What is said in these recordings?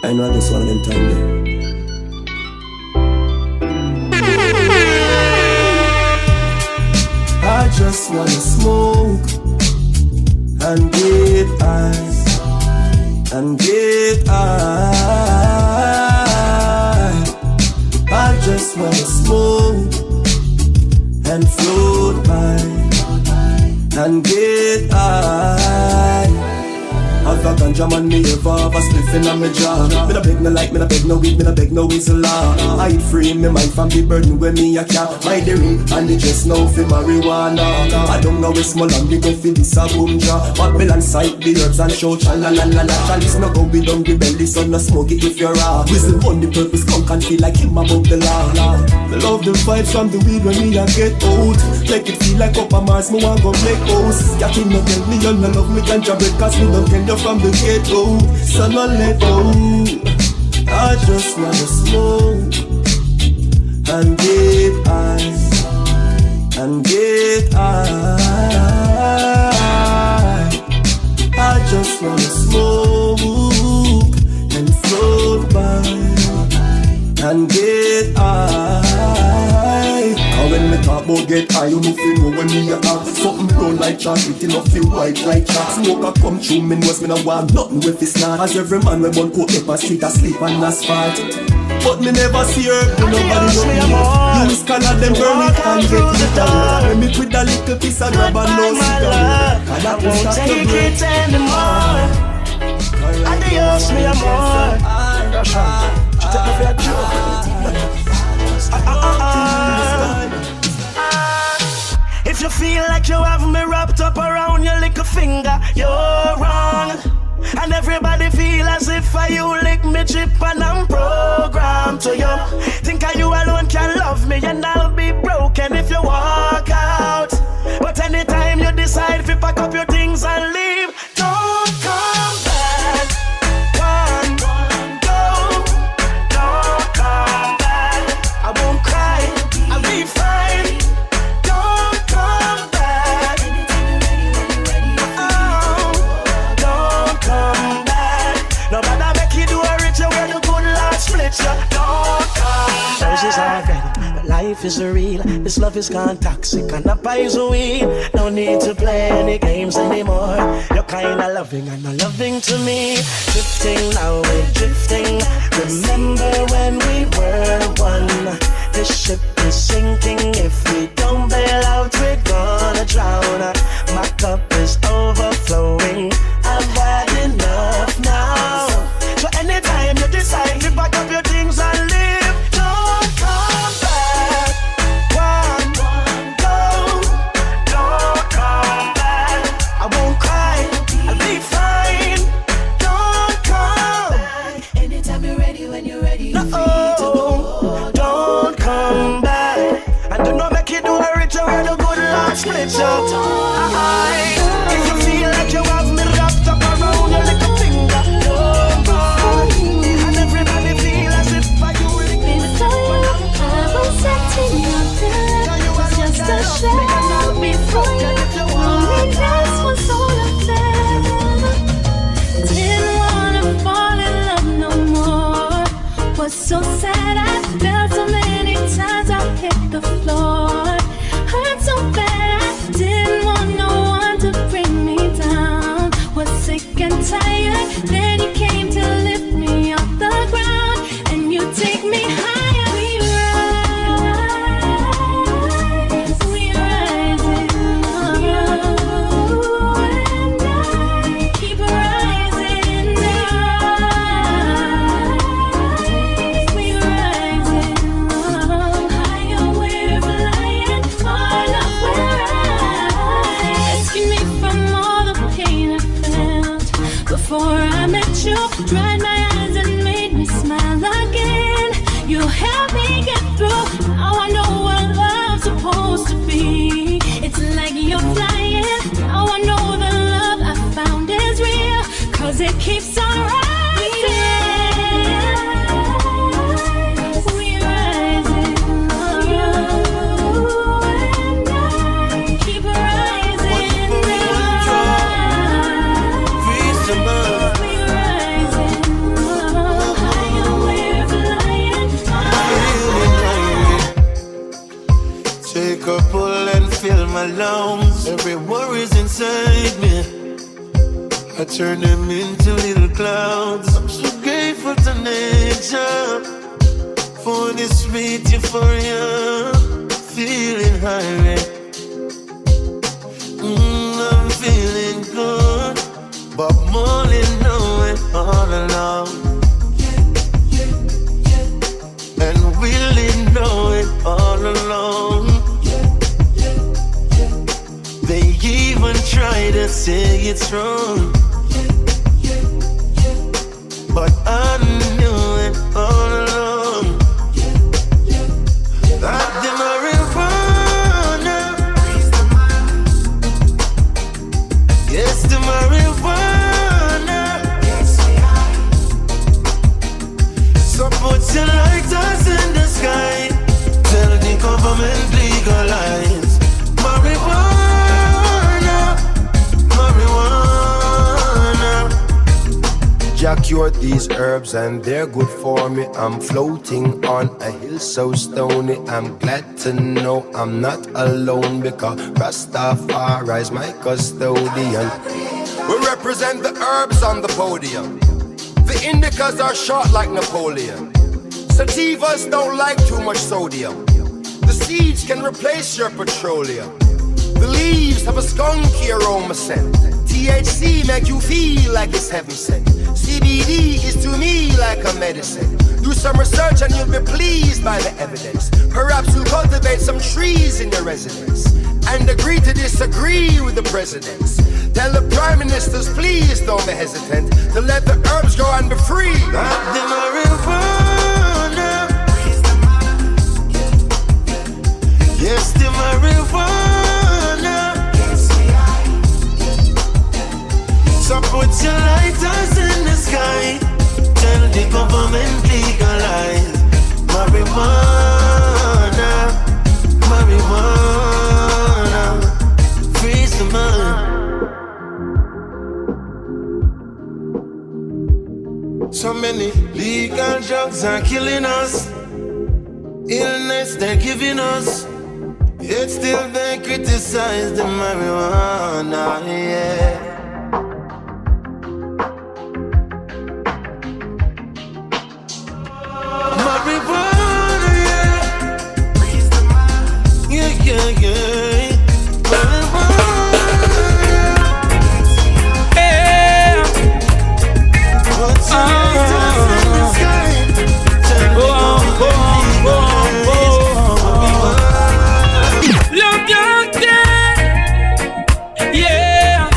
I know this one of them time there. I just wanna smoke and get high and get high. I just wanna smoke and float by and get high. Have a ganja man, me ever have a spliff in my jaw. Me no beg no light, me no beg no weed, me no beg no whistle. I free me mind from the burden when me a cat. My the ring and the just now for marijuana. I don't know where small and big go for this a boom jar. Babylon sight the herbs and show cha la la la la. Chalice no go with down the belly, so no smoke it if you're raw. Whistle on the purpose, skunk and feel like him above the law. Me love the vibes from the weed when me a get out. Make it feel like up a Mars, me want go play house. Cat him no tell me you no love me ganja bread, cause me don't tell you from the ghetto, so no let go. I just wanna smoke and get high and get high. I just wanna smoke and float by and get high. And when me talk about get high, you know feel know when me a have something brown like chocolate, enough feel white like chalk. Smoke a come through me nose, me no want nothing with it's not. As every man we born coat up a street asleep on asphalt. But me never see her, do nobody know me. Use color, them burn it and get it down. When me with a little piece of grab and no sit down. I won't take it anymore. Adios, me amor. Russia, she take me for a joke. If you feel like you have me wrapped up around your little finger, you're wrong. And everybody feel as if you lick me chip and I'm programmed to you. Think you alone can love me and I'll be broken if you walk out. But anytime you decide to pack up your things and leave, don't come back. One, go, don't come back. I won't cry, I'll be fine. Don't come back. Oh, don't come back. Nobody make you do a ritual where the good Lord split you. Don't come back. Roses are red, but life is real. This love is gone toxic and that poison. No need to play any games anymore. You're kinda loving and not loving to me. Drifting, now we're drifting. Remember when we were one? This ship is sinking. If we don't bail out, we're gonna drown. My cup is overflowing. I've had enough now. So anytime you decide to pack up your things and leave, don't come back. One, go, don't come back. I won't cry, I'll be fine. Don't come back. Anytime you're ready, when you're ready, you're free to go. Don't come back. And do not make you do a ritual where the good Lord split you. If you feel like you have me wrapped up around your little finger, don't go. And everybody feel as if you really I was setting up just a shadow before you. Loneliness was all of them. Didn't wanna fall in love no more. Was so sad, I felt so many times I hit the floor. Hurt so bad, I didn't want no one to bring me down. Was sick and tired, then you came to lift me off the ground. And you take me higher. We rise, and I keep rising now. We rising higher, we're flying all up, we're high. Rescue me from all the pain I felt before I met you. Dried my eyes and made me smile again. You helped me get through. Now I know what love's supposed to be. It's like you're flying. Now I know the love I found is real. 'Cause it keeps on rising. We rising. And I keep rising now. We rising. my lungs. Every worry's inside me, I turn them into little clouds. I'm so grateful to nature for this sweet euphoria. Feeling high, I'm feeling good, but more than knowing all along, and really know it all along. They even try to say it's wrong, but I knew it all along. That the marijuana, yes, the marijuana. So put your lighters in the sky, tell the government legalize marijuana, marijuana. Jack cured these herbs and they're good for me. I'm floating on a hill so stony. I'm glad to know I'm not alone, because Rastafari is my custodian. We represent the herbs on the podium. The indicas are short like Napoleon. Sativas don't like too much sodium. The seeds can replace your petroleum. The leaves have a skunky aroma scent. THC make you feel like it's heaven sent. CBD is to me like a medicine. Do some research and you'll be pleased by the evidence. Perhaps you'll cultivate some trees in your residence and agree to disagree with the presidents. Tell the prime ministers, please don't be hesitant to let the herbs go and be free. The marijuana, yes, the marijuana. So put your lighters in the sky, tell the government legalize marijuana, marijuana, freeze the mind. So many legal drugs are killing us, illness they're giving us, yet still they criticize the marijuana, yeah. Marijuana, yeah. Yeah, yeah, yeah. Marijuana, yeah. What's your lighters in the sky? Tell me Look out there, yeah.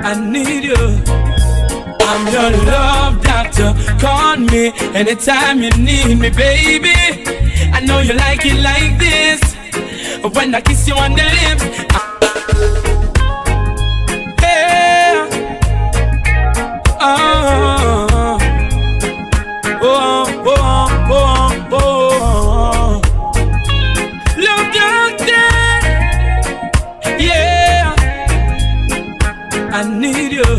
I need you. I'm your love doctor. Call me anytime you need me, baby. I know you like it like this. When I kiss you on the lips, yeah. Oh, oh, oh, oh, oh. Look out there, yeah. I need you.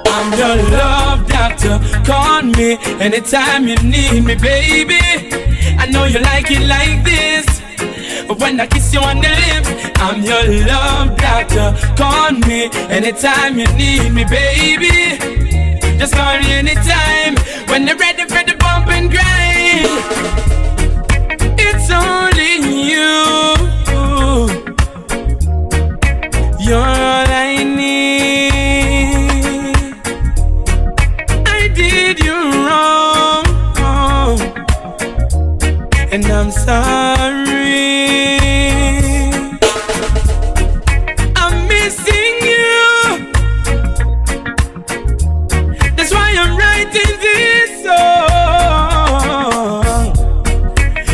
I'm your love doctor. Call me anytime you need me, baby. I know you like it like this. When I kiss you on the lips, I'm your love doctor. Call me anytime you need me, baby. Just call me anytime when you're ready for the bump and grind. It's only you. You're all I need. I did you wrong, and I'm sorry. I'm missing you. That's why I'm writing this song.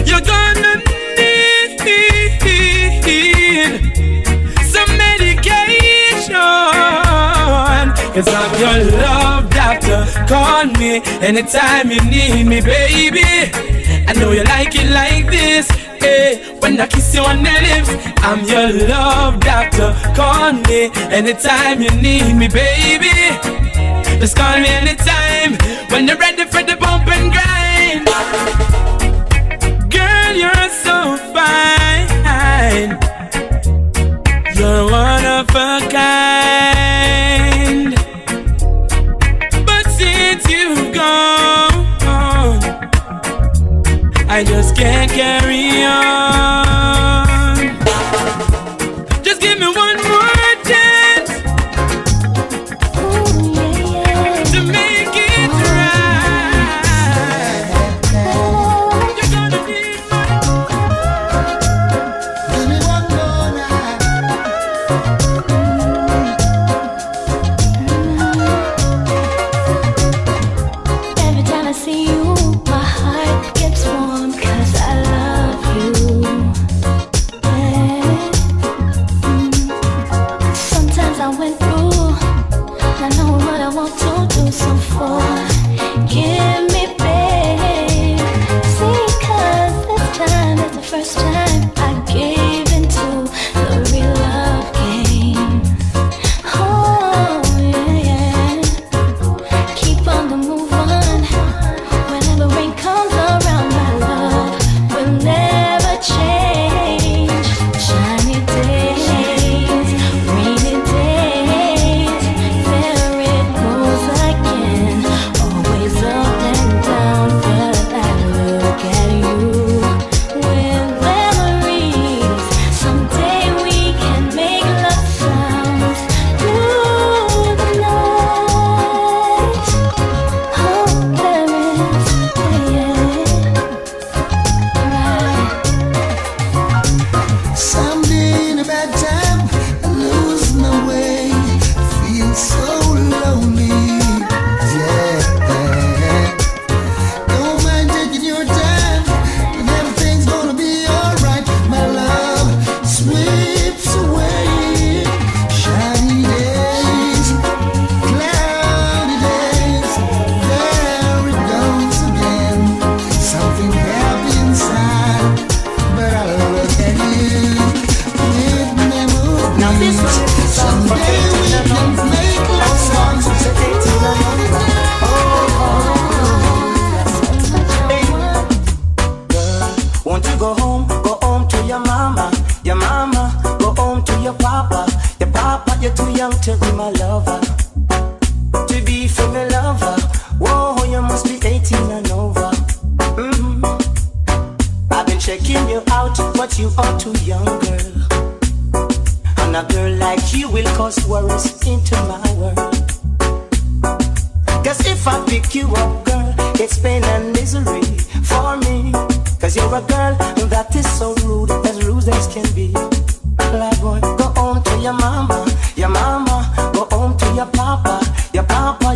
You're gonna need some medication, 'cause I'm your love doctor. Call me anytime you need me, baby. I know you like it like this. Hey, when I kiss you on the lips, I'm your love doctor. Call me anytime you need me, baby. Just call me anytime when you're ready for the bump and grind. Girl, you're so fine. since you've gone, I just can't carry on. Just give me one more chance to make it right. You're gonna need Give me one more night. Every time I see you, my heart gets warm 'cause I love you. Yeah. Sometimes I went through, I know what I want to do, so forgive me, babe. See, 'cause this time is the first time I gave into the real love game. Oh, yeah. Keep on the move on. Whenever rain comes around, my love will never change. Shiny days, rainy days, there it goes again. Always up and down, but I look at you with memories. Someday we can make love sounds through the night. Oh, there is, right. Someday in a bad time, I lose my way, feel so lonely. Yeah. Don't mind taking your time, and everything's gonna be alright. My love sweeps away shiny days, cloudy days. There it goes again. Something happy inside, but I look at you with memories. Now this one is the song for Someday we Katina can Number. make love songs. It's a Katina Number. Girl, won't you go home to your mama, go home to your papa, you're too young to be my lover, to be for me lover. Whoa, you must be 18 and over. I've been checking you out, but you are too young, girl. And a girl like you will cause worries into my world. 'Cause if I pick you up, girl, it's pain and misery for me. 'Cause you're a girl that is so rude as can be. Like boy, go home to your mama, go home to your papa,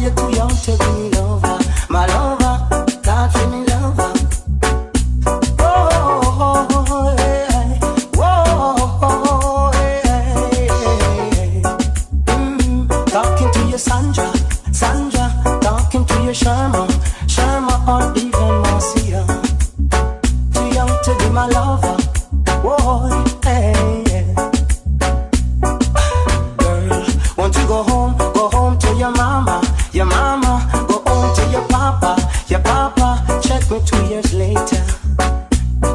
you're too young to be me lover. My lover, not for me lover. Talking to your Sandra, talking to your Sharma, or even Marcia. Too young to be my lover. Whoa, hey. Girl, won't you go home to your mama, go home to your papa, check me 2 years later.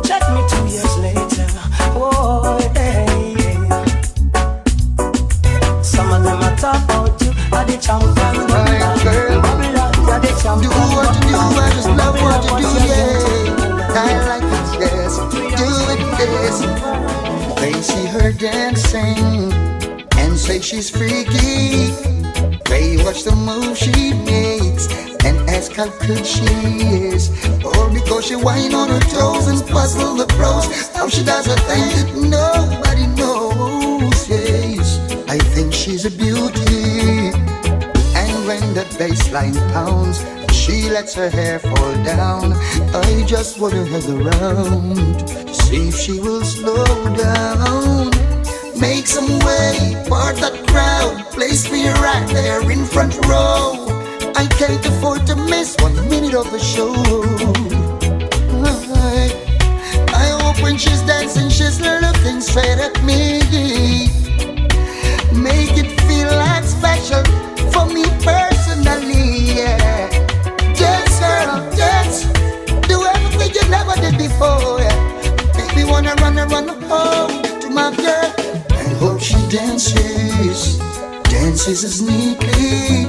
Check me 2 years later. Whoa, hey. Some of them are talk about you, are the champion. Do what you do, I just love what you do, yeah. I like it, yes, do it, yes. They see her dancing and say she's freaky. They watch the move she makes and ask how good she is. All because she whine on her toes and puzzle the pros. How she does her thing, nobody knows, yes. I think she's a beauty. And when the bassline pounds, she lets her hair fall down. I just wanna hang around, see if she will slow down. Make some way, part that crowd, place me right there in front row. I can't afford to miss 1 minute of the show. I hope when she's dancing, she's looking straight at me. Make it feel like special for me personally, yeah. Dance, girl, dance. Do everything you never did before, yeah. Baby, wanna run home to my girl. I hope she dances as neatly.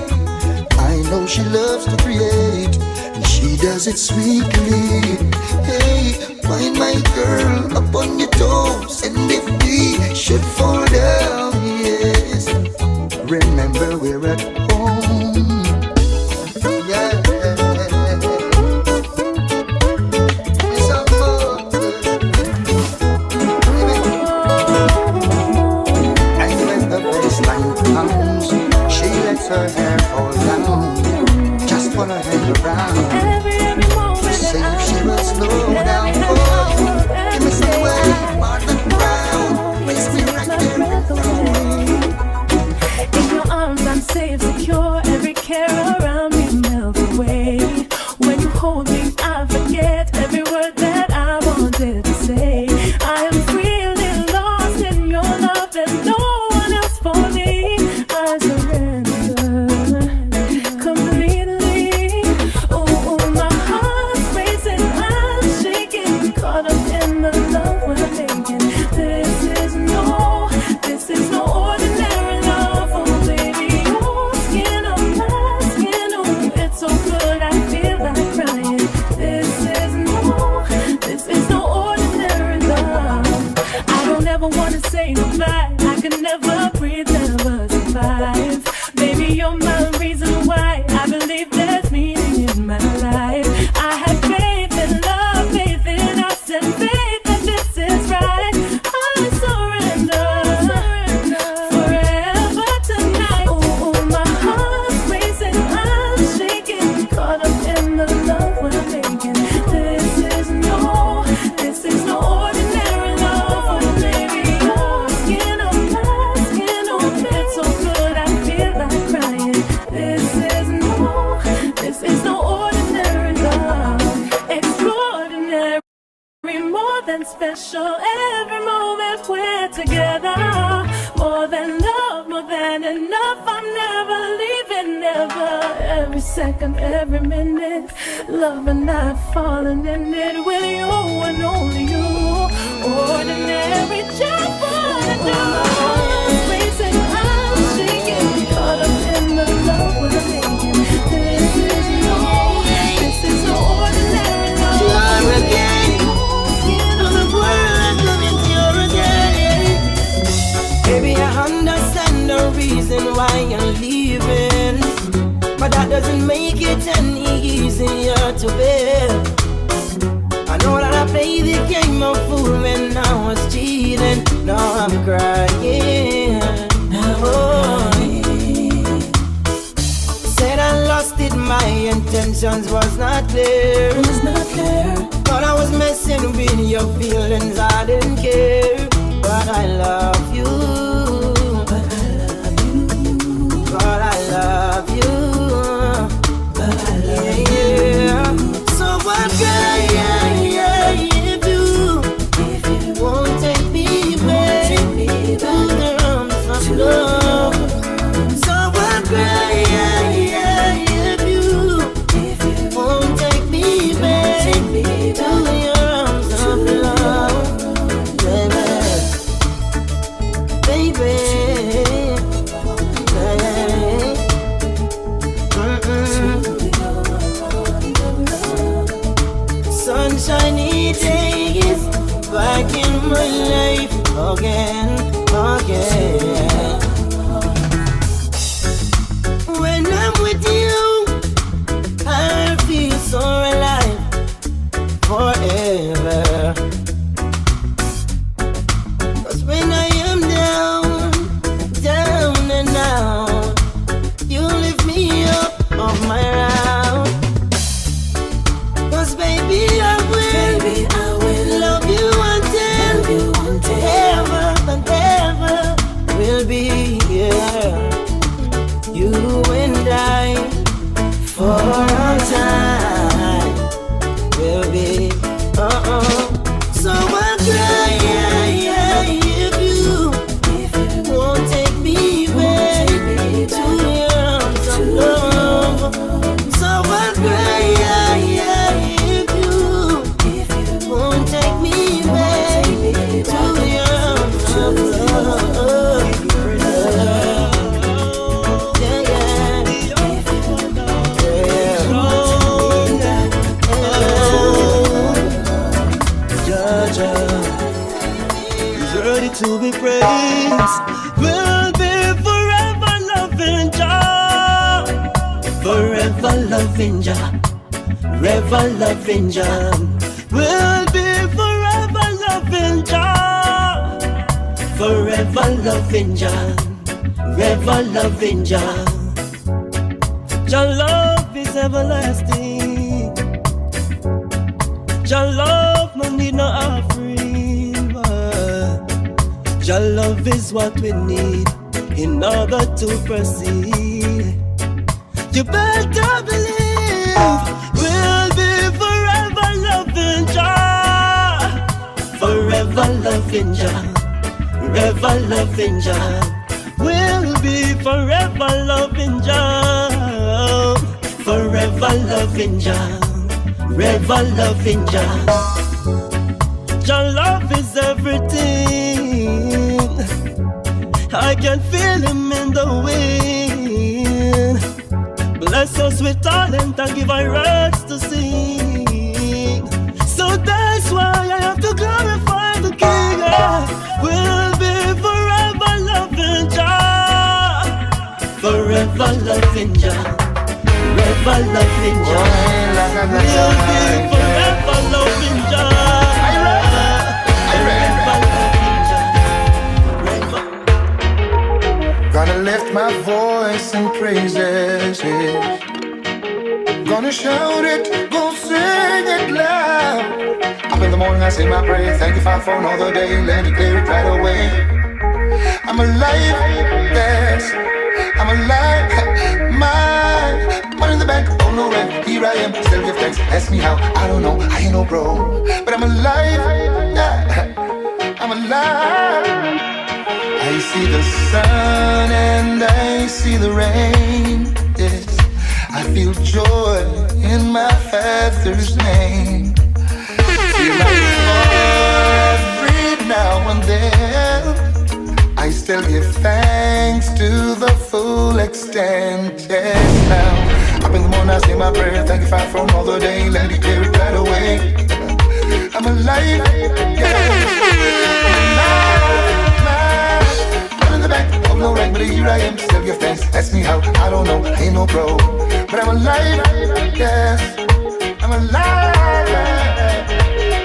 I know she loves to create, and she does it sweetly. Hey, find my girl up on your toes, and if we should fall down, yes, remember we're at home. Yeah. Her hair fall down, just wanna hang around. Every moment see that if she will slow down. Oh, give me some way, part the ground, makes me right there. In your arms I'm safe, secure. Every care around me melts away. When you hold me, I forget every word that I wanted to say. I am really lost in your love. There's no one else for me. I surrender. Say goodbye. I could never breathe, never survive. Baby, you're my reason why I believe there's meaning in my life. I have faith in love, faith in us, and faith that this is right. I surrender forever tonight. Oh, my heart's racing, I'm shaking, caught up in the love we're making. This is no ordinary love, oh baby. Special every moment we're together. More than love, more than enough. I'm never leaving, never. Every second, every minute, love and I've fallen in it with you and only you. Ordinary, just wanna do. Racing, I'm shaking, caught up in the love we're making. This is no ordinary love. Baby, I understand the reason why you're leaving, but that doesn't make it any easier to bear. I know that I played the game of fool when I was cheating. Now I'm crying. Oh. Said I lost it, my intentions was not clear. Thought I was messing with your feelings, I didn't care. But I love you. But I love you. Yeah. So what can if you won't take me back to the arms of love? So what can if you won't take me back to the arms of love? Sunshiny days back in my life again. When I'm with you, I feel so alive forever. 'Cause when I am down and out, you lift me up off my round. 'Cause baby, I will love you until ever and ever. to be praised. We'll be forever loving Jah, forever loving Jah, forever loving Jah. We'll be forever loving Jah, forever loving Jah, forever loving Jah. Jah love is everlasting. Jah love no need no offering. Jah love is what we need in order to proceed. You better believe we'll be forever loving Jah, forever loving Jah, forever loving Jah. We'll be forever loving Jah, forever loving Jah, forever loving Jah. Jah love is everything. I can feel him in the wind. Bless us with talent and give our words to sing. So that's why I have to glorify the King. We'll be forever loving Jah, forever loving Jah, forever loving Jah. We'll be forever loving Jah, forever loving Jah. Gonna lift my voice in praises, yeah. Gonna shout it, go sing it loud. Up in the morning I say my prayer, thank you Father for another day, let me clear it right away. I'm alive, yes, I'm alive, my money in the bank, oh no rent, here I am, still give thanks, ask me how, I don't know, I ain't no bro, but I'm alive, yeah, I'm alive. I see the sun and I see the rain, yes, I feel joy in my Father's name. Feel like every now and then I still give thanks to the full extent, yes, now. Up in the morning I say my prayer, thank you Father for another day, let me clear it right away. I'm alive, yes, I'm alive. The back of no rank, but here I am, still give thanks. Ask me how, I don't know, I ain't no pro, but I'm alive, yes, I'm alive.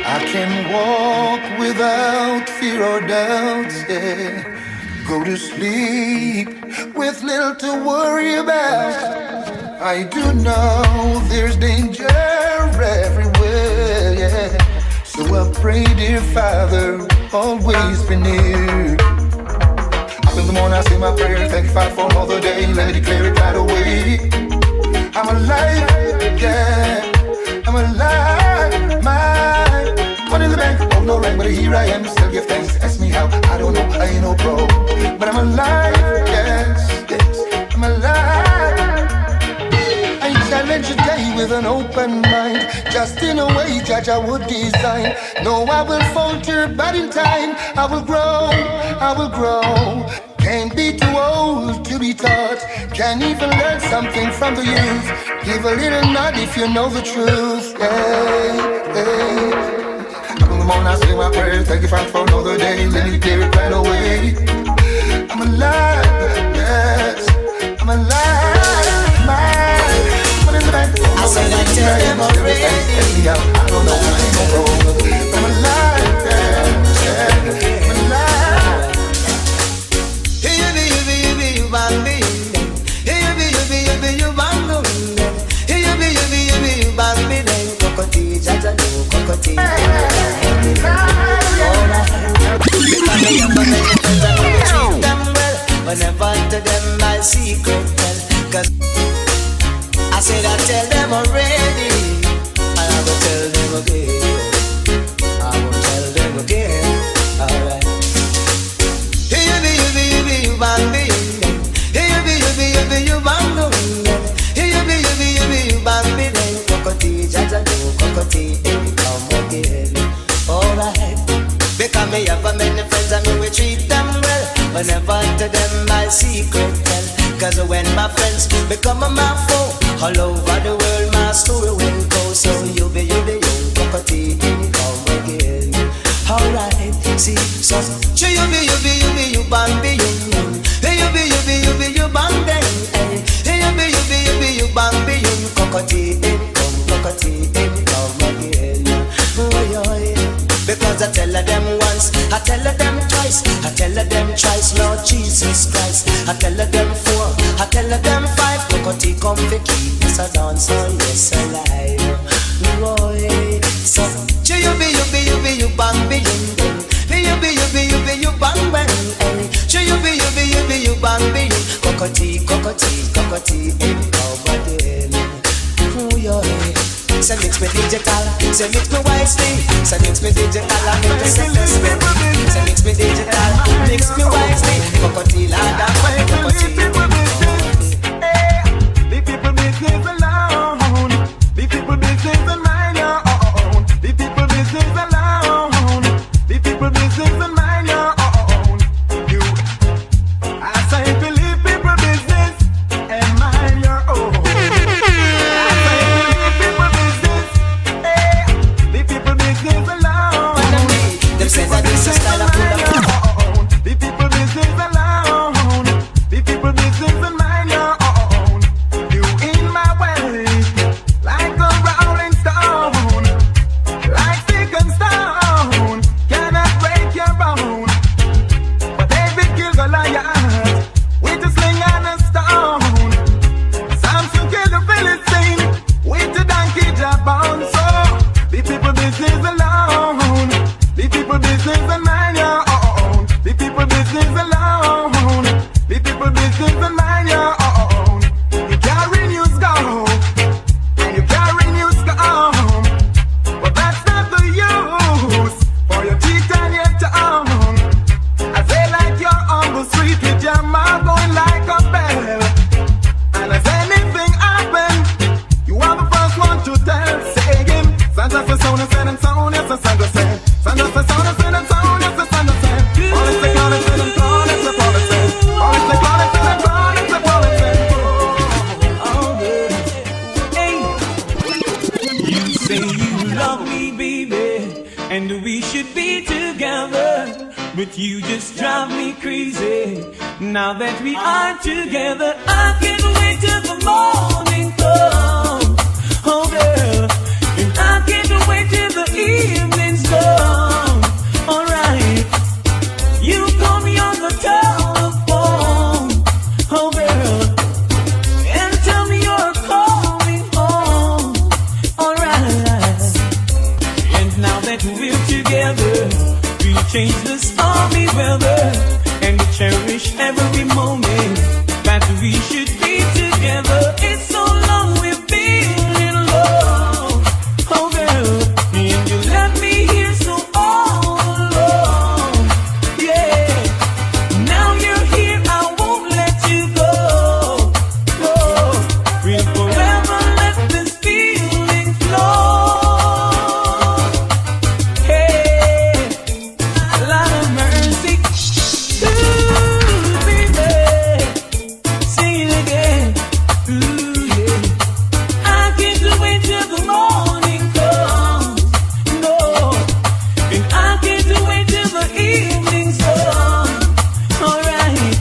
I can walk without fear or doubt, yeah. Go to sleep with little to worry about. I do know there's danger everywhere, yeah. So I pray, dear Father, always be near. In the morning I say my prayer, thank you Father for another day, let me declare it right away. I'm alive, yeah, I'm alive, my money in the bank, oh no rank, but here I am, still give thanks, ask me how, I don't know, I ain't no pro, but I'm alive, yes, yes, I'm alive. I challenge today with an open mind, just in a way Judge I would design. No, I will falter, but in time I will grow, I will grow. Can't be too old to be taught, can even learn something from the youth. Give a little nod if you know the truth, hey, hey. Up in the morning I say my prayer, thank you Father for another day, let me clear it right away. I'm alive, yes, I'm alive, my money in the bank, oh, I said I tell them already, I don't know, I ain't no road, I'm alive, yes, yeah, I'm alive. Whenever to them my secret tell, cause I said I tell them already, and I will tell them again, I will tell them again, alright. Hey, you bang me, hey, you bang me, hey, you bang me, then cockatoo, jaja do cockatoo, come again, alright. Because me have a many friends and me we treat them well. Whenever to them my secret tell, cause when my friends become my foe, all over the world my story will go. So you be cockatoo, come again. Alright, see, so you be cockatoo, cowbell. Ooh, yeah. Say mix me digital, say mix me wisely. Say mix me digital and intersect the step. Say mix me digital, mix me wisely. Cockatoo, and cockatoo. Leave people business alone. Leave people business and mind your own. Leave people business alone. Leave people business and mind your own. You, I say, if you leave people business and mind your own. I say, if you leave people business, leave people business alone. Them say that this is style of food. Leave people business alone. Leave people business and mind your own. You in my way, like a rolling stone, like stick and stone, cannot break your bone. But David killed Goliath with a sling and a stone. Samson killed the Philistine with a donkey jawbone. So leave people business alone. Leave people business and mind your own. Leave people business alone. Leave people business and mind your own. You carry news go, and you carry news come, but that's not the use for your teeth and your tongue. I say like you're on the street with your mouth going like a bell, and as anything happen, you are the first one to tell. Saying, Santa says, Sona said, and Sona says, Santa said, Santa says, Sona said, and Sona says, Santa said. All is the God is said, and God is the Father said. All is the God is said, and God is the Father said. You say you love me, baby, and we should be together, but you just drive me crazy. Now that we are together, I can't wait till the morning comes. Oh girl, and I can't wait till the evening's come. Alright, you call me on the telephone. Oh girl, and tell me you're coming home. Alright, and now that we're together, we'll change the stormy weather, and cherish every moment that we should be together. It's so long we've been in love. Oh girl, and you left me here so all alone. Yeah, now you're here, I won't let you go. No, we'll forever let this feeling flow. Hey, Lord of mercy, ooh, baby, sing it again. Ooh, yeah. I can't wait till the morning comes. No, and I can't wait till the evening's done. Alright,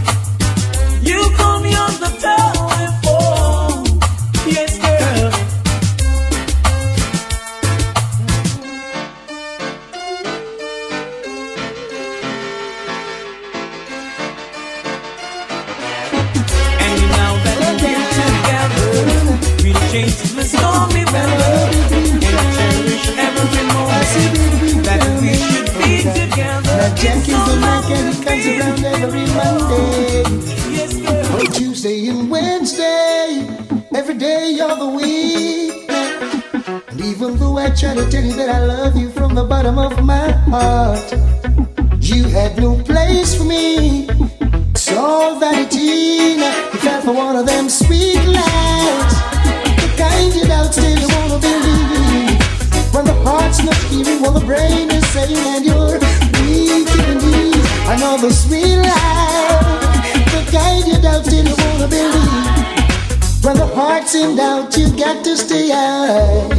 you call me on the telephone. Yes, girl. And now that we're together, we'll change the stormy weather, and cherish every moment that we should be together. Now Jack is the Mac and he comes around every Monday, Yes, girl. or Tuesday and Wednesday, every day of the week. And even though I try to tell you that I love you from the bottom of my heart, you had no place for me. It's all vanity. Now you fell for one of them sweet lies, the kind you doubt still you wanna believe. When the heart's not hearing what the brain is saying, and you're weak in the knees. Another sweet lie, the kind you doubt still you wanna believe. When the heart's in doubt, you got to stay out.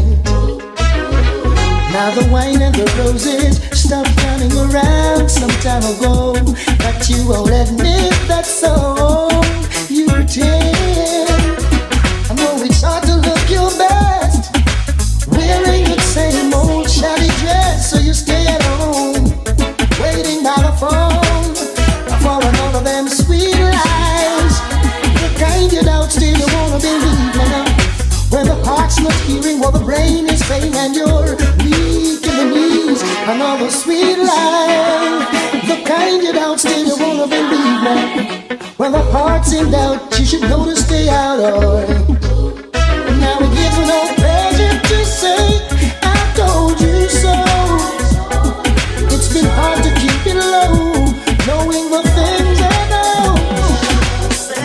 Now the wine and the roses stopped running around some time ago, but you won't admit that song you pretend. I know it's hard to look your best, wearing the same old shabby dress, so you stay at home, waiting by the phone for another of them sweet lies, the kind you doubt still you wanna believe now. When the heart's not hearing what the brain is saying, and you're weak in the knees, another sweet lie, the kind you doubt still you wanna believe now. When the heart's in doubt, she should know to stay out of. Now it gives her no pleasure to say, I told you so. It's been hard to keep it low, knowing the things I know.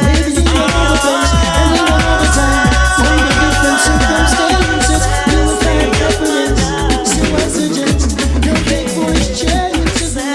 Maybe in another place and in another time, under different circumstances, you will find confidence. So I suggest no big voice changes now.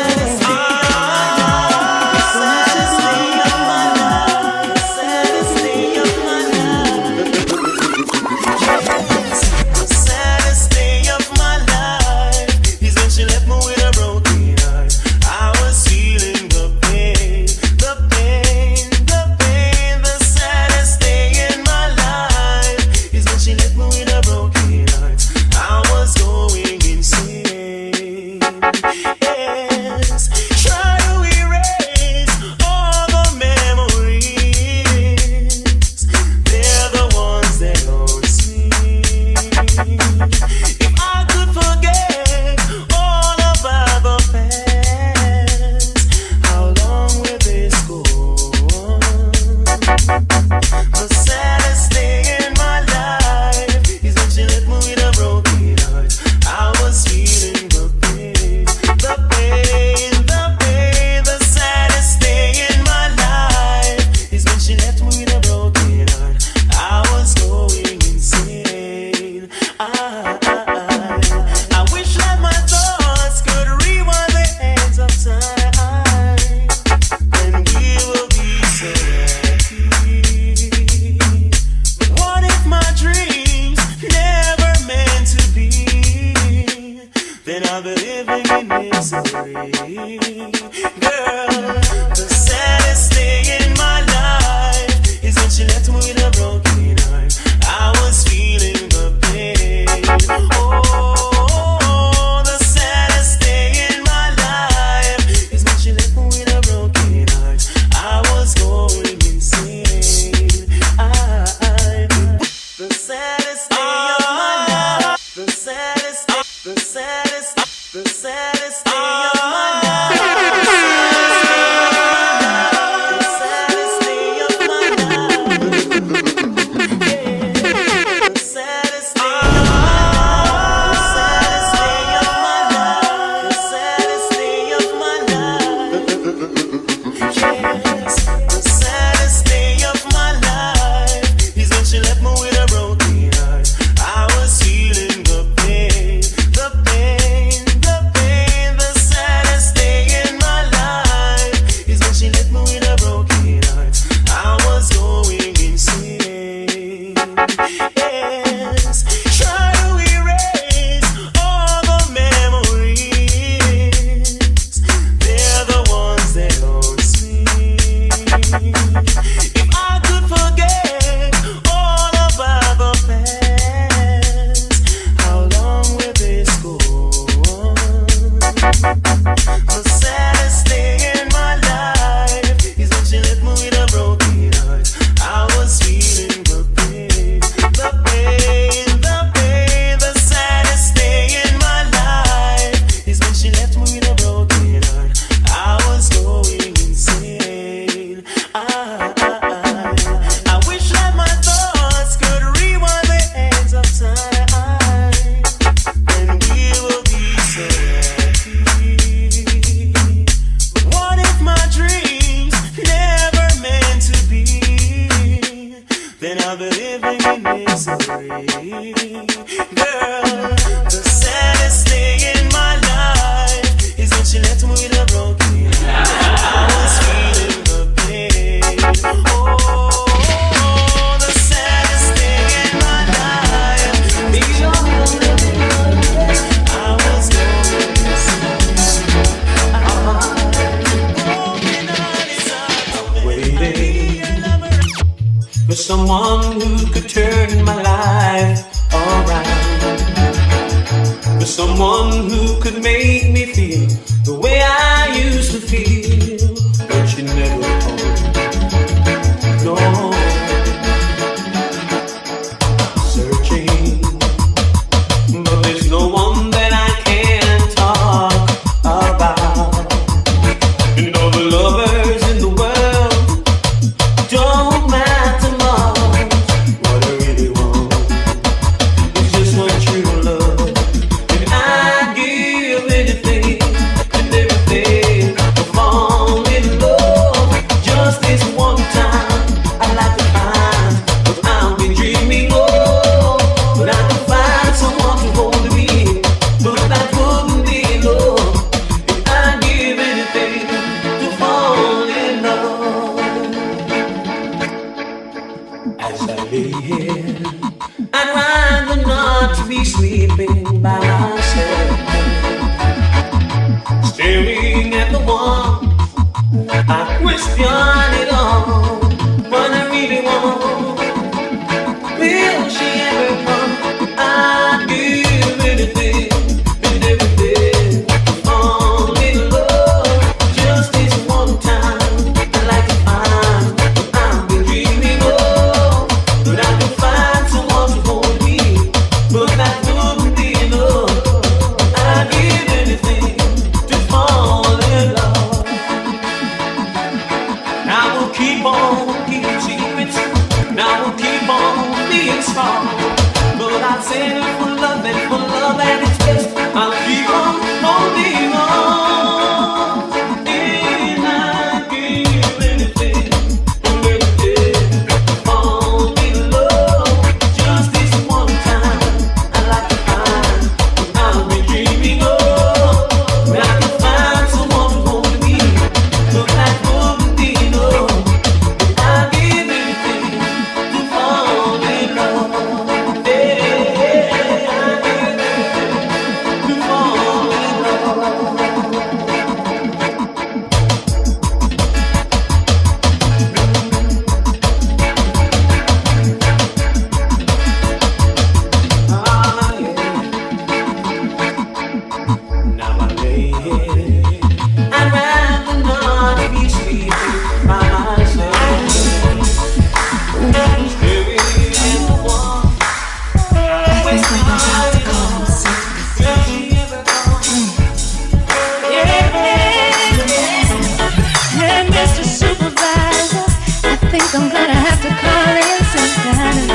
Someone who could turn my life around. For someone who could make me feel the way I used to feel. But you never called. No. Searching, but there's no one that I can talk about. And all the lovers in the world sleeping by myself, staring at the wall. I question it all, what I really want. Will she ever come? I'd give anything and everything. Fall in love just this one time. I like to find what I've been dreaming of, but I can find someone to hold me, but that wouldn't be enough. I'd give anything to fall in love. I will keep on keeping secrets. I will keep on being strong, but I'll settle for love and its best. I'll keep on holding on, and I'd give anything and everything. Fall in love just this one time. I like to find what I've been dreaming of. I can find someone to hold me, but that wouldn't be enough. I'd give anything to fall in love. Now I lay here. I'd rather not be sleeping by myself. Staring at the wall. Wasting my time. Will she ever come? Hey, Mr. Supervisor, I think I'm gonna have to call in sometime.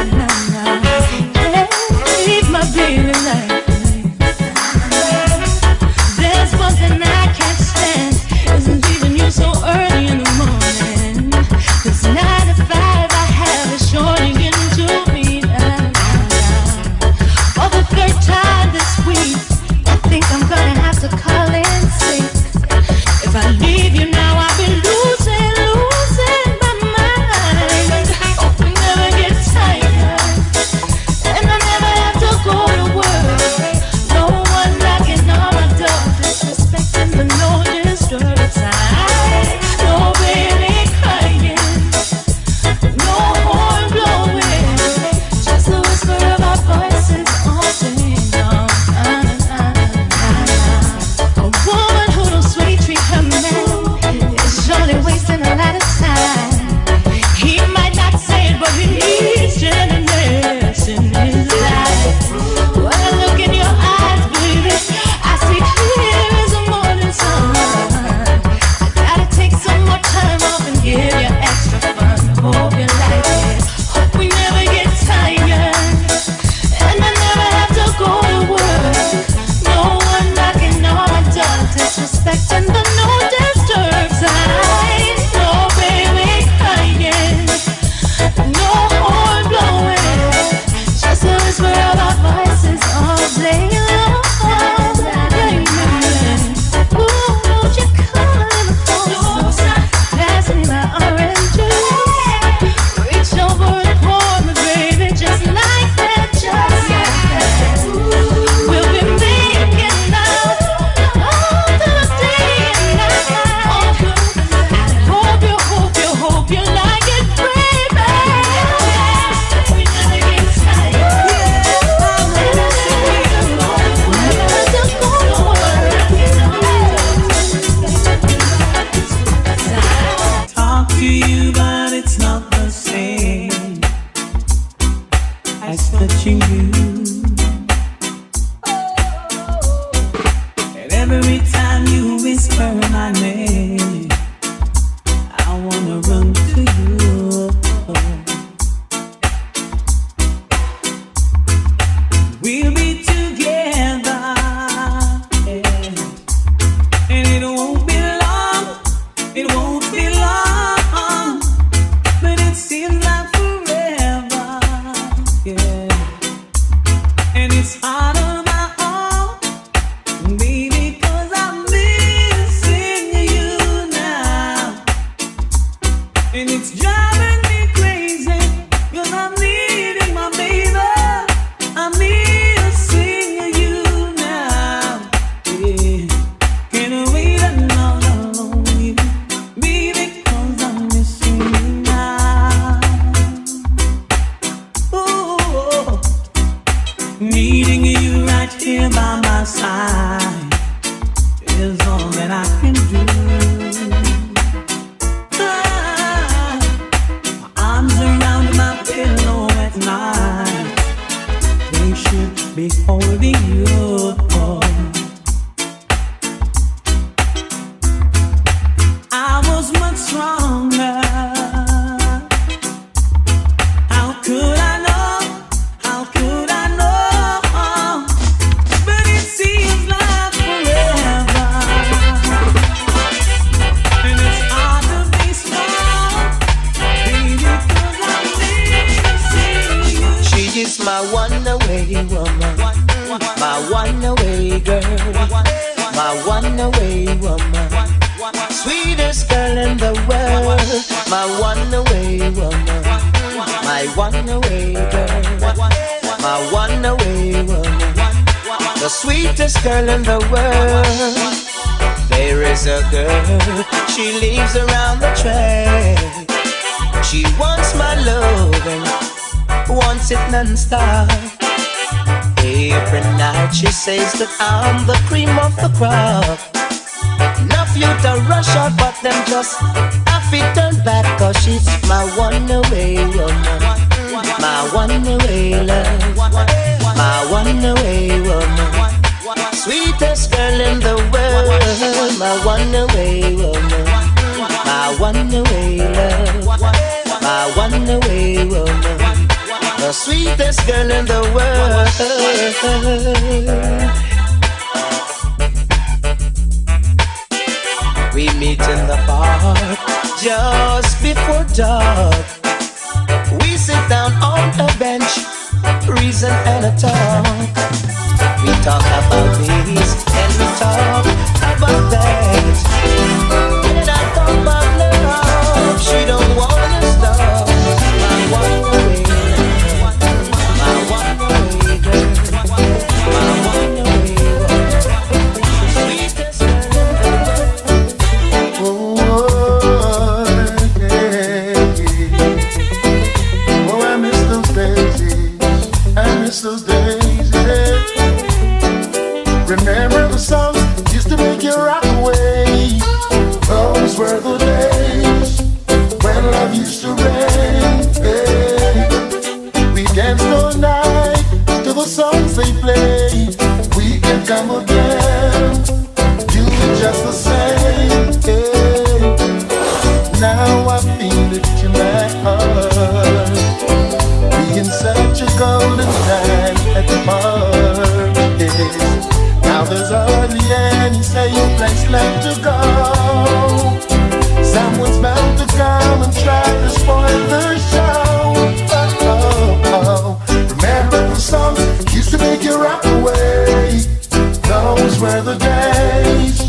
Yeah, leave my baby like this. There's one thing I can't stand, is leaving you so early in the morning. 'Cause 9 to 5 I have a shorty getting to me now. For the third time this week, I think I'm gonna have to call in sick. If I leave you now, I'll be losing my mind. Hope we never get tired, and I never have to go to work. No one knocking on my door, disrespecting the no disturb sign. No baby crying, no horn blowing, just the whisper of our voices all day long. A woman who don't sweet treat her man is surely wasting a lot of time. He might not say it, but he needs gentleness in his life. When I look in your eyes, baby, I see clear as the morning sun. I gotta take some more time off and give you extra fun. Hope you like it. Hope we never get tired, and I never have to go to work. No one knocking on my door, disrespecting the no disturb sign. No baby crying, no horn blowing, just the whisper of our voices all day long. Ooh, won't you come a little closer? Pass me my orange juice. Reach over and pour me, baby, just like that, just like that. We'll be making love all through the day and night. Hope you like it, baby. We never get tired. Never have to go to work. Talk to you, but it's not the same as touching you. And every time you whisper my name, I wanna run to you. We'll be together, yeah. And it won't be long. It won't be long, but it seems like forever, yeah. And it's hard on my own, baby, 'cause I'm missing you. holding you. I was much stronger. How could I know? How could I know? But it seems like forever, and it's hard to be strong, baby, 'cause I'm missing you. She is my one-away woman, my one-away girl, my one-away woman, sweetest girl in the world, my one-away woman, my one-away girl, my one-away woman, the sweetest girl in the world. There is a girl, she lives around the track. She wants my love and wants it non-stop. Every night she says that I'm the cream of the crop. Enough you to rush out, but them just have to turn back, 'cause she's my one-away woman, my one-away love, my one-away woman, sweetest girl in the world, my one-away woman, my one-away love, my one-away woman, the sweetest girl in the world. We meet in the park just before dark. We sit down on a bench, reason and a talk. We talk about this and we talk about that. And I talk about love, she don't wanna stop. My one-away love, my one-away girl, my one-away woman, sweetest girl. Oh, yeah. Oh, I miss those days. I miss those days. Yeah. Remember the songs used to make you rock away. Those were the days when love used to rain. Hey. We danced all night to the songs they played. We can come again, do it just the same. Hey. Now I feel it in my heart, being such a golden time at the party. Now there's hardly any safe place left to go. Someone's bound to come and try to spoil the show. Oh, oh, oh. Remember the songs used to make you rock away. Those were the days.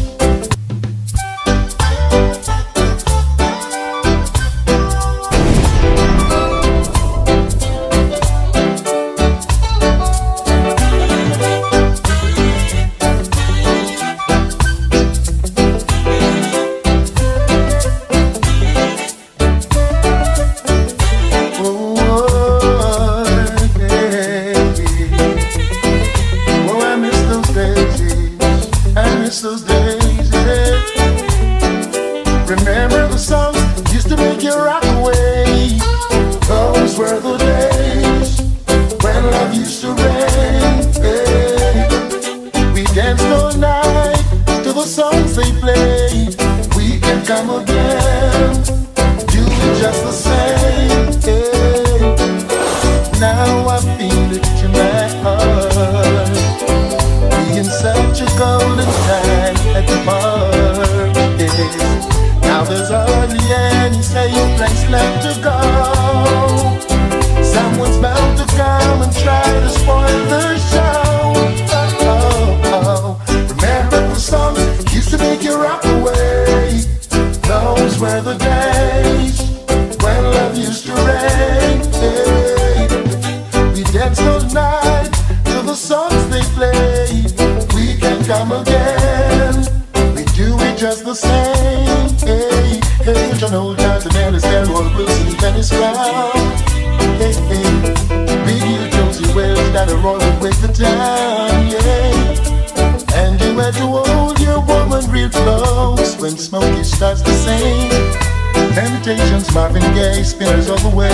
Marvin Gaye, Spinners all the way.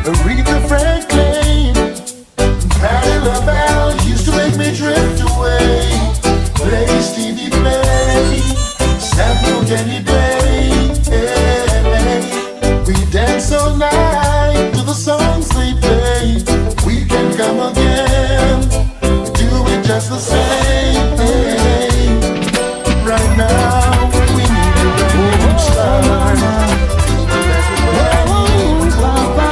Aretha Franklin, Patti LaBelle used to just the same. Right now, we need a revolution. Papa,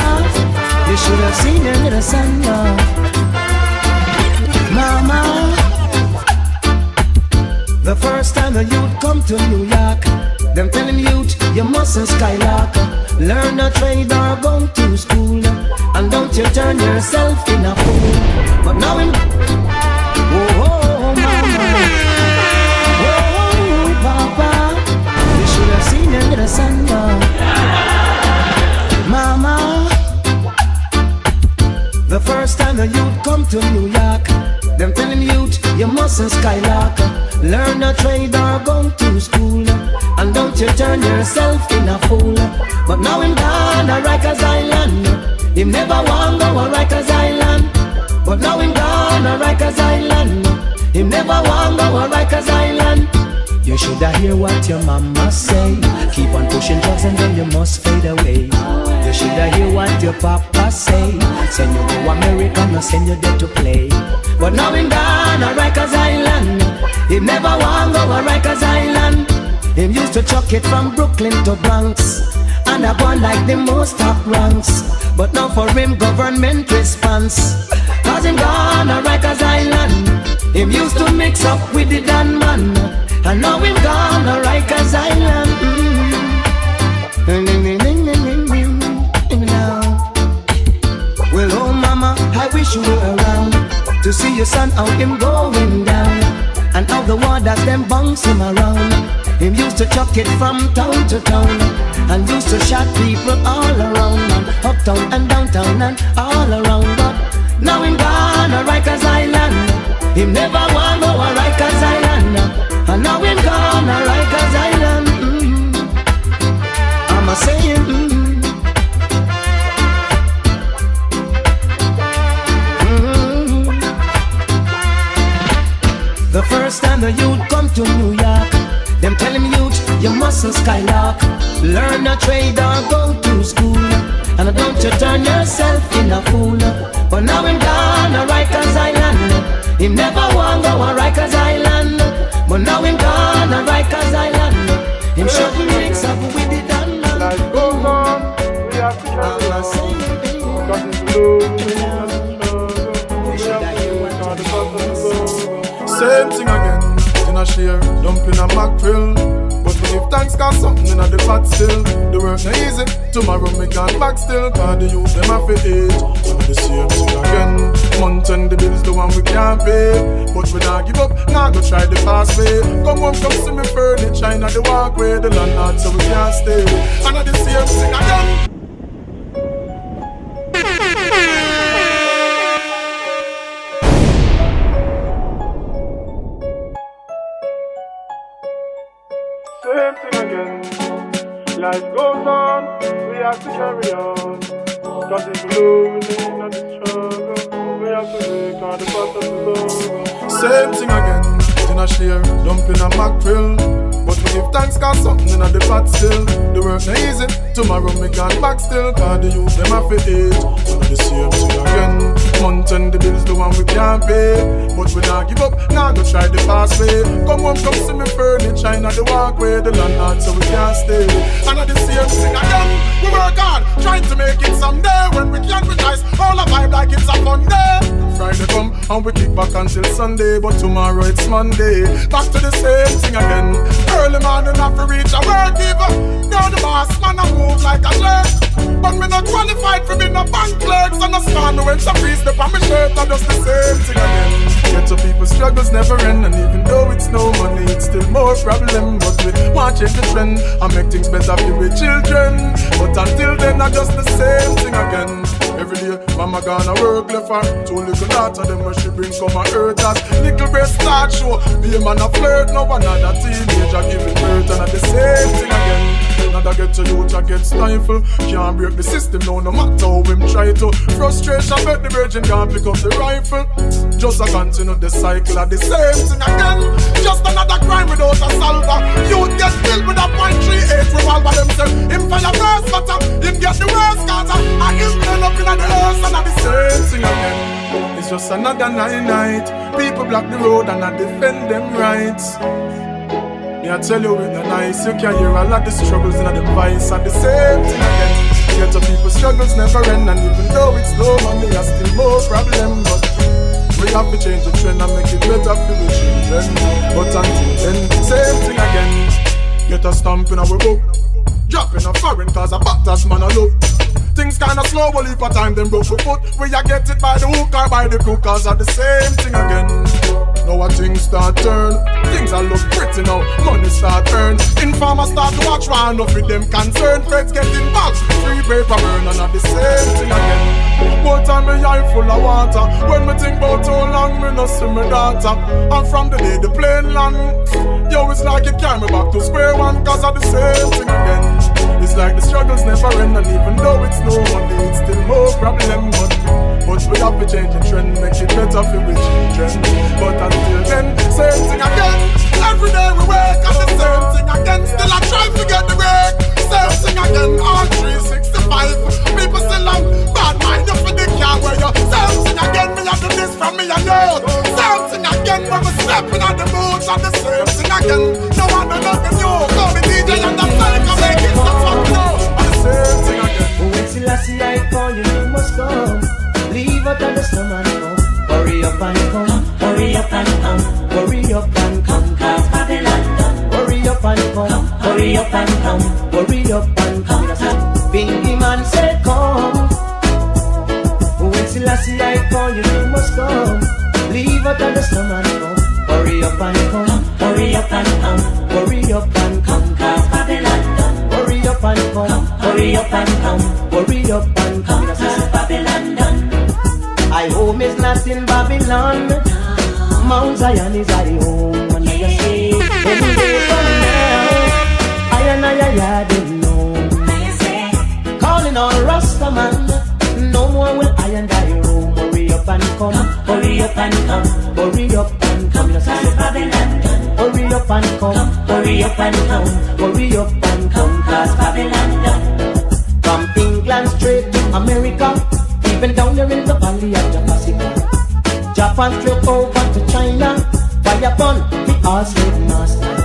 you should have seen your little son now. Mama, the first time the youth come to New York, them telling youth you mustn't skylark. Learn a trade or go to school, and don't you turn yourself in a fool. But now in oh mama, oh papa, you should have seen your little son now. Mama, the first time the youth come to New York, them telling youth you mustn't skylark. Learn a trade or go to school, and don't you turn yourself in a fool. But now him gone a Rikers Island, him never want go a Rikers Island. But now him gone a Rikers Island, him never want go a Rikers Island. You shoulda hear what your mama say. Keep on pushing drugs and then you must fade away. You shoulda hear what your papa say. Send you to America, no send you there to play. But now him gone a Rikers Island, him never want go a Rikers Island. Him used to chuck it from Brooklyn to Bronx, and I gone like the most top ranks. But now for him government response, cause him gone a Rikers Island. Him used to mix up with the Dan man, and now him gone a Rikers Island. Well, oh mama, I wish you were around to see your son how him going down, and how the waters them bounce him around. Him used to chuck it from town to town, and used to shot people all around, man. Uptown and downtown and all around. But now him gone a Rikers Island, him never want go a Rikers Island, and now him gone a Rikers Island. I'm a saying. The first time the youth come to New York, them tell him youth, you mustn't skylark. Learn a trade or go to school, and don't you turn yourself in a fool. But now him gone a Rikers Island, him never want go a Rikers Island. But now him gone a Rikers Island, him shouldn't mix up with the Dan man. Life goes on, we have to carry on. Got this blue, same thing again, in a share, dumpling a mackerel. But we give thanks cause something in a the pot still. The work not easy, tomorrow me can't back still. Cause the youth them have to eat, and the same thing again. Month and the bills the one we can't pay. But we not give up, now go try the fast way. Come home, come see me furniture in the walkway. The landlord so we can't stay, and the same thing again. Same thing again. Life goes on, we have to carry on. Cause it's losing and the struggle, we have to make all the part of the love. Same thing again, in a share, dumpling a mackerel. But we give thanks cause something in the pot still. The work not easy, tomorrow me can't back still. Cause the youth them have to eat, and the same thing again. Month and the bills the one we can't pay. But we not give up, now go try the fast way. Come home, come see me furniture in the walkway. The landlord so we can't stay, and the same thing again. We work hard, trying to make it someday. When we can't rejoice, all a vibe like it's a fun day. Friday come and we kick back until Sunday, but tomorrow it's Monday. Back to the same thing again. Early morning have to reach a work even. Now the boss man I move like a jerk. But me not qualified for being a bank clerk. So no span when some priest up on my shirt. I just the same thing again. Get to people's struggles never end. And even though it's no money, it's still more problem. But we want change the trend and make things better for the children. But until then I just the same thing again. Every day, mama gonna work left her. Two little daughter, them when she bring come and hurt us. Little breast start show, be a man a flirt. No another teenager giving birth. And at the same thing again. Another get to youth, I get stifled. Can't break the system, no matter how him try to. Frustration, but the virgin can't pick up the rifle. Just a continue the cycle of the same thing again. Just another crime without a solver. Youth get killed with a .38 revolver themselves. Him fire first, but him get the worst cause. And him turn up in the earth and the same thing again. It's just another night. People block the road and I defend them rights. Me I tell you it's not nice. You can hear a lot of struggles in the vice and the same thing again. Get to people's struggles never end, and even though it's low money, I still more problem. But we have to change the trend and make it better for the children. But until then, same thing again. Get a stamp in our book, drop in a foreign cause a batters man a look. Things kinda slow, we'll leave a time, then broke the foot. We a get it by the hook or by the crook, cause are the same thing again. Now when things start turn, things are look pretty now, money start earn. Informers start to watch round, enough with them concerned. Feds getting back, free paper burn, and are the same thing again. Both time me eye full of water. When me think about how long me no see my daughter. And from the day the plane land, yo, it's like it carry me back to square one, cause of the same thing again. It's like the struggles never end, and even though it's no money, it's still more problem. But we have to change the trend, make it better for the children. But until then, same thing again. Every day we wake up the same thing again. Still I try to get the break. Same thing again, all 365. People still have bad mind up for the car where you. Same thing again, me have to this from me and you. Same thing again, when we stepping on the boots. And the same thing again, no one know nothing new. Call me DJ and the mic and make it stop from now. And the same thing again. When Selassie I call you, you must come. Leave out of the slum and come. Hurry up and come. Hurry up and come. Hurry up and come. Cause Babylon done. Hurry up and come. Hurry up and come. Hurry up and come. Bingy man said come. When Selassie I call you, you must come. Leave out of the slum and come. Hurry up and come. Hurry up and come. Hurry up and come. Cause Babylon done. Hurry up and come. Hurry up and come. Hurry up and come. Cause Babylon done. I home is not in Babylon. Mount Zion is our home. And I say, every day from now, I didn't know. Calling all Rastaman, no more will I and I roam. Hurry up and come, hurry up and come, hurry up and come. Cause Babylon done. Hurry up and come, hurry up and come, hurry up and come. Cause Babylon done. From England straight to America, even down there in the valley of the Pacific. Japan straight over to China, fire upon the slave master.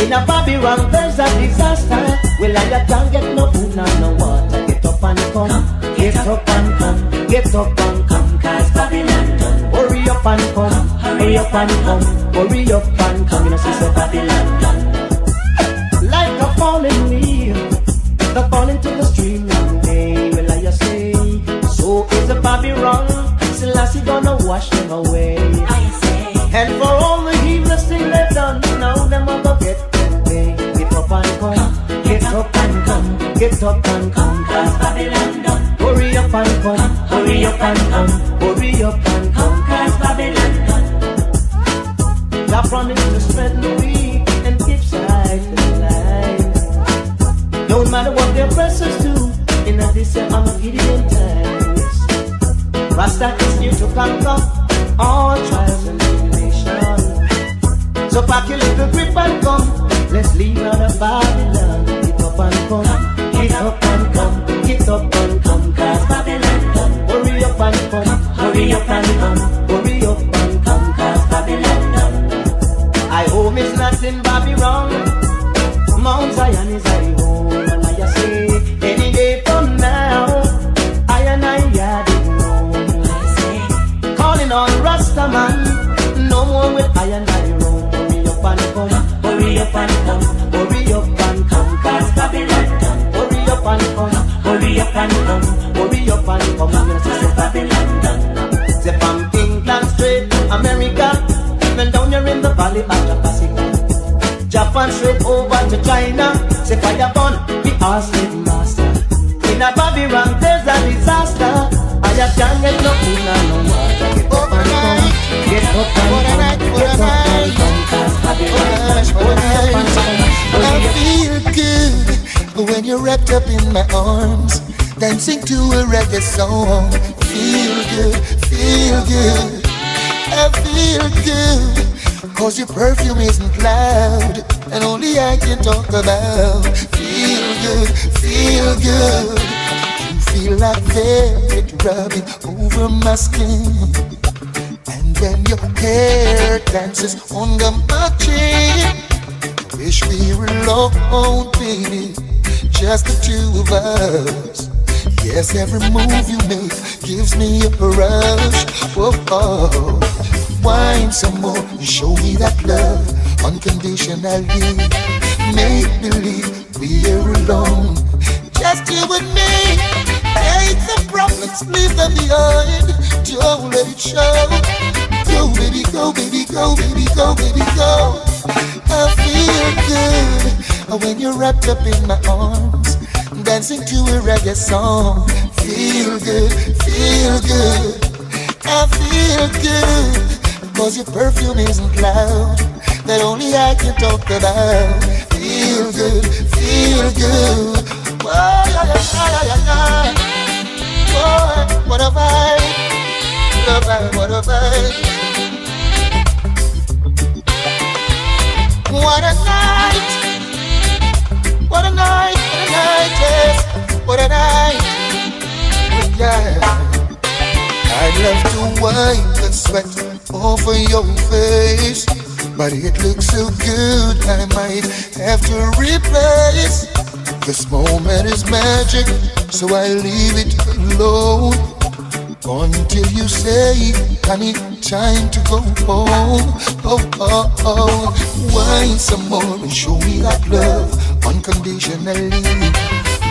In a Babylon there's a disaster. Well, I can't get no food and no water. Get up and come, get up and come, get up and come. Cause Babylon done. Hurry up and come, hurry up and come, hurry up and come. You know, sister Babylon done. Like a falling leaf, the fall into the stream one day. Well, I say, so is a Babylon. Selassie gonna wash them away. And for all the heathens thing they've done, now them are gonna get them way. Get up and come, get up and come, get up and come. Cause Babylon done. Hurry up and come, hurry up and come, hurry up and come. Cause Babylon done. God promised to spread the weak and give sight to the light. No matter what their oppressors do, in a decent Armageddon times, Rasta is new to conquer all trials and tribulations. So pack your little grip and come, let's leave out of Babylon. Get up and come, get up and come, get up and come. Cause Babylon done. Hurry up and come, hurry up and come, hurry up and come. Cause Babylon done. I home is not in Babylon, Mount Zion is I home. And I say, any day from now, I and I didn't know. Calling on Rastaman, no more will I and I roam. Hurry up and come, hurry up and come, hurry up and come. Cause Babylon done. Hurry up and come, hurry up and come, hurry up and come. Cause Babylon done. Say from England straight to America, even down here in the valley of the Pacific. Japan straight over to China, say fire burn the slave master. In a Babylon there's a disaster. I can't get no food and no water. Get up and come, get up and come, get up and come. Cause Babylon done. I feel good when you're wrapped up in my arms, dancing to a reggae song. Feel good, feel good. I feel good, cause your perfume isn't loud, and only I can talk about. Feel good, feel good. You feel like velvet rubbing over my skin. And when your hair dances on my chin, wish we were alone, baby, just the two of us. Yes, every move you make gives me a rush. Whoa, oh. Wine some more and show me that love unconditionally. Make believe we're alone, just you and me. Take the problems, leave them behind. Don't let it show. Go, baby, go, baby, go, baby, go, baby, go. I feel good when you're wrapped up in my arms, dancing to a reggae song. Feel good, feel good. I feel good, cause your perfume isn't loud, that only I can talk about. Feel good, feel good. Oh, yeah, yeah, yeah, yeah, yeah. Oh, what a vibe, what a vibe, what a vibe. What a night, what a night, what a night, yes, what a night, yeah. I'd love to wipe the sweat off of your face, but it looks so good I might have to replace. This moment is magic, so I leave it alone until you say, honey, time to go home. Oh, oh, oh. Wine some more and show me that love unconditionally.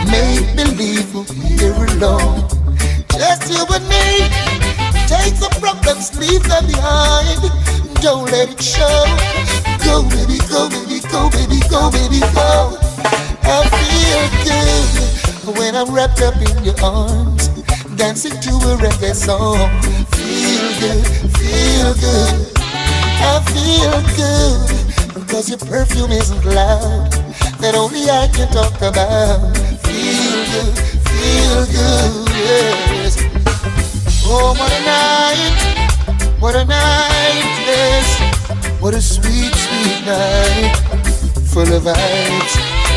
Make believe we're alone, just you and me. Take the problems, leave them behind. Don't let it show. Go, baby, go, baby, go, baby, go, baby, go. I feel good when I'm wrapped up in your arms, dancing to a reggae song. Feel good, feel good. I feel good because your perfume isn't loud, that only I can talk about. Feel good, yes. Oh, what a night, yes. What a sweet, sweet night, full of vibes.